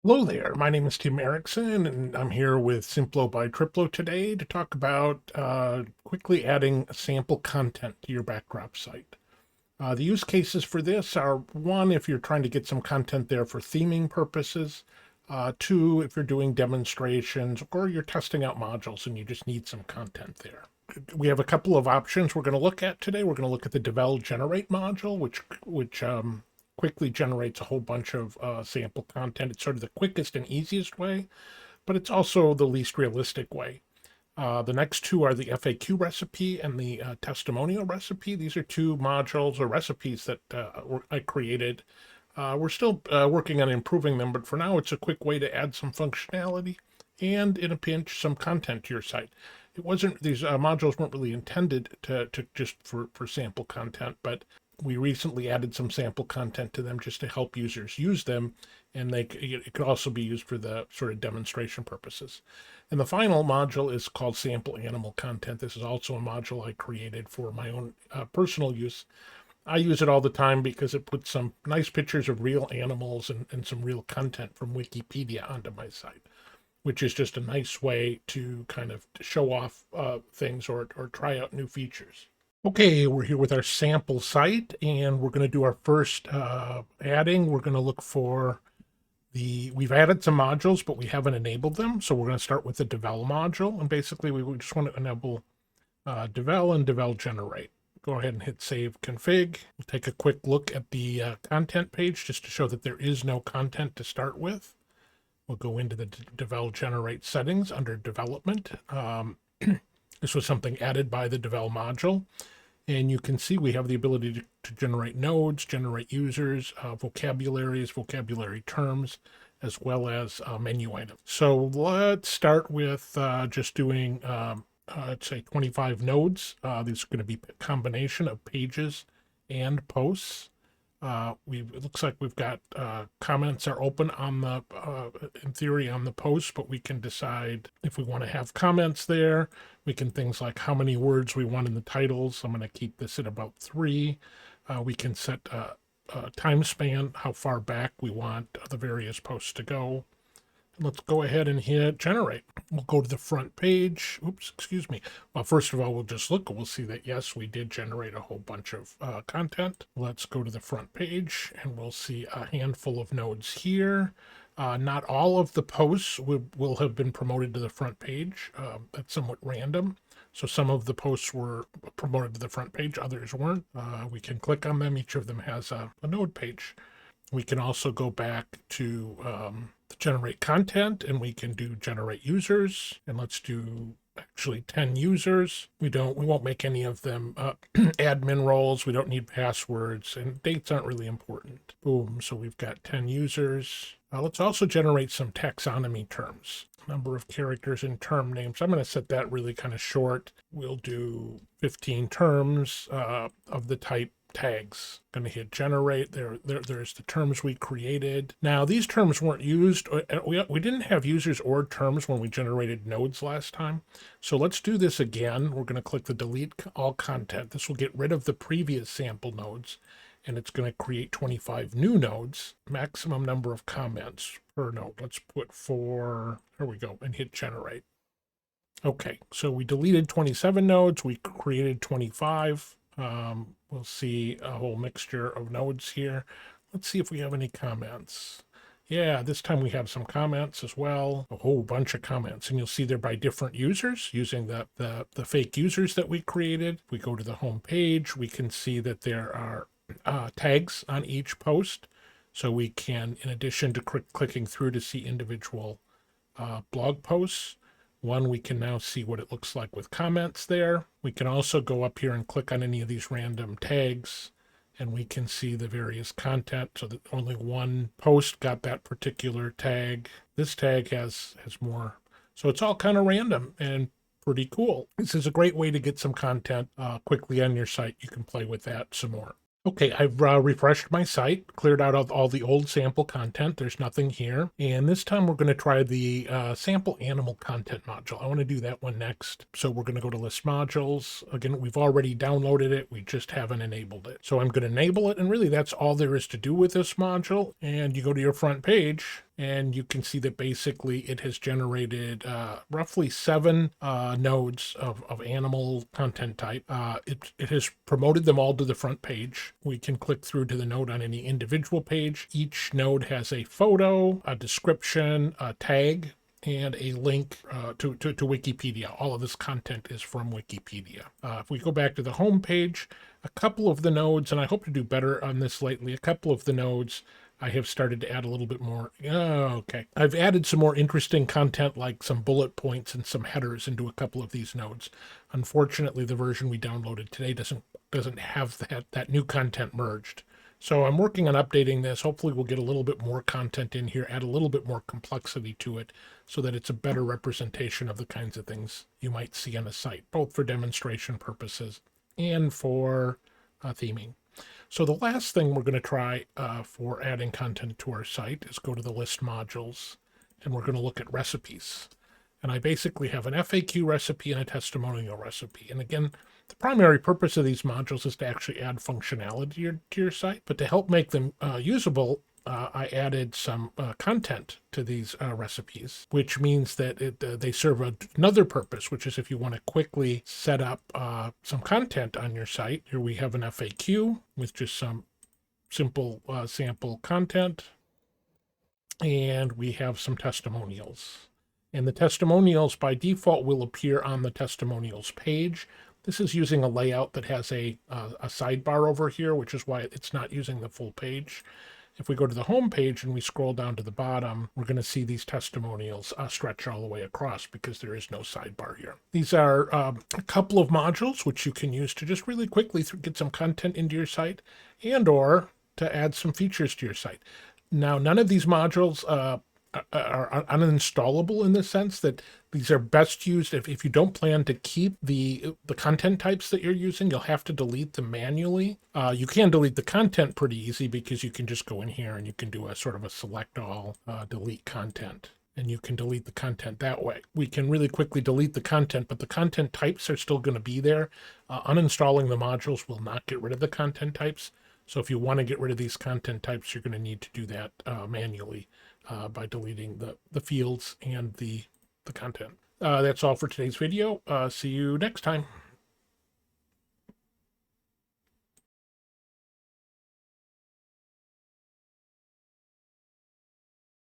Hello there, my name is Tim Erickson, and I'm here with Simplo by Triplo today to talk about quickly adding sample content to your backdrop site. The use cases for this are one, if you're trying to get some content there for theming purposes, two, if you're doing demonstrations or you're testing out modules and you just need some content there. We have a couple of options we're going to look at today. We're going to look at the Devel generate module, which quickly generates a whole bunch of sample content. It's sort of the quickest and easiest way, but it's also the least realistic way. The next two are the FAQ recipe and the testimonial recipe. These are two modules or recipes that I created. We're still working on improving them, but for now it's a quick way to add some functionality and, in a pinch, some content to your site. It wasn't, these modules weren't really intended to just for sample content, but we recently added some sample content to them just to help users use them, and it could also be used for the sort of demonstration purposes. And the final module is called sample animal content. This is also a module I created for my own personal use. I use it all the time because it puts some nice pictures of real animals and some real content from Wikipedia onto my site, which is just a nice way to kind of show off things or try out new features. Okay, we're here with our sample site, and we're going to do our first adding. We're going to look for we've added some modules, but we haven't enabled them. So we're going to start with the Devel module, and basically we just want to enable Devel and Devel generate. Go ahead and hit save config. We'll take a quick look at the content page just to show that there is no content to start with. We'll go into the Devel generate settings under development. This was something added by the Devel module. And you can see we have the ability to generate nodes, generate users, vocabularies, vocabulary terms, as well as menu items. So let's start with just doing, let's say 25 nodes. These are going to be a combination of pages and posts. It looks like we've got comments are open on the, in theory, on the post, but we can decide if we want to have comments there. We can things like how many words we want in the titles. I'm going to keep this at about 3. We can set a time span, how far back we want the various posts to go. Let's go ahead and hit generate. We'll go to the front page. Oops, excuse me. Well, first of all, we'll just look and we'll see that, yes, we did generate a whole bunch of content. Let's go to the front page and we'll see a handful of nodes here. Not all of the posts will have been promoted to the front page. That's somewhat random. So some of the posts were promoted to the front page, others weren't. We can click on them. Each of them has a node page. We can also go back to generate content, and we can do generate users, and let's do actually 10 users. We won't make any of them admin roles. We don't need passwords, and dates aren't really important. Boom. So we've got 10 users. Let's also generate some taxonomy terms. Number of characters in term names. I'm going to set that really kind of short. We'll do 15 terms of the type tags. Going to hit generate. There's the terms we created. Now these terms weren't used. We didn't have users or terms when we generated nodes last time. So let's do this again. We're going to click the delete all content. This will get rid of the previous sample nodes, and it's going to create 25 new nodes. Maximum number of comments per node. Let's put 4. There we go, and hit generate. Okay, so we deleted 27 nodes. We created 25. We'll see a whole mixture of nodes here. Let's see if we have any comments. Yeah, this time we have some comments as well, a whole bunch of comments, and you'll see they're by different users using the fake users that we created. If we go to the home page, we can see that there are tags on each post. So we can, in addition to clicking through to see individual blog posts, we can now see what it looks like with comments there. We can also go up here and click on any of these random tags, and we can see the various content, so that only one post got that particular tag. This tag has more. So it's all kind of random and pretty cool. This is a great way to get some content quickly on your site. You can play with that some more. Okay, I've refreshed my site, cleared out all the old sample content. There's nothing here. And this time we're going to try the sample animal content module. I want to do that one next. So we're going to go to list modules. Again, we've already downloaded it. We just haven't enabled it. So I'm going to enable it. And really, that's all there is to do with this module. And you go to your front page And you can see that basically it has generated roughly 7 nodes of animal content type. It has promoted them all to the front page. We can click through to the node on any individual page. Each node has a photo, a description, a tag, and a link to Wikipedia. All of this content is from Wikipedia. If we go back to the home page, a couple of the nodes, and I hope to do better on this lately, a couple of the nodes I have started to add a little bit more. Oh, okay. I've added some more interesting content like some bullet points and some headers into a couple of these nodes. Unfortunately, the version we downloaded today doesn't have that new content merged. So I'm working on updating this. Hopefully we'll get a little bit more content in here, add a little bit more complexity to it so that it's a better representation of the kinds of things you might see on a site, both for demonstration purposes and for theming. So the last thing we're going to try for adding content to our site is go to the list modules, and we're going to look at recipes. And I basically have an FAQ recipe and a testimonial recipe. And again, the primary purpose of these modules is to actually add functionality to your site, but to help make them usable, I added some content to these recipes, which means that they serve another purpose, which is if you want to quickly set up some content on your site. Here we have an FAQ with just some simple sample content, and we have some testimonials. And the testimonials by default will appear on the testimonials page. This is using a layout that has a sidebar over here, which is why it's not using the full page. If we go to the home page and we scroll down to the bottom, we're going to see these testimonials stretch all the way across because there is no sidebar here. These are a couple of modules which you can use to just really quickly get some content into your site and or to add some features to your site. Now, none of these modules are uninstallable in the sense that these are best used if you don't plan to keep the content types that you're using. You'll have to delete them manually. You can delete the content pretty easy because you can just go in here and you can do a sort of a select all delete content, and you can delete the content that way. We can really quickly delete the content, but the content types are still going to be there. Uninstalling the modules will not get rid of the content types. So if you want to get rid of these content types, you're going to need to do that manually by deleting the fields and the content. That's all for today's video. See you next time.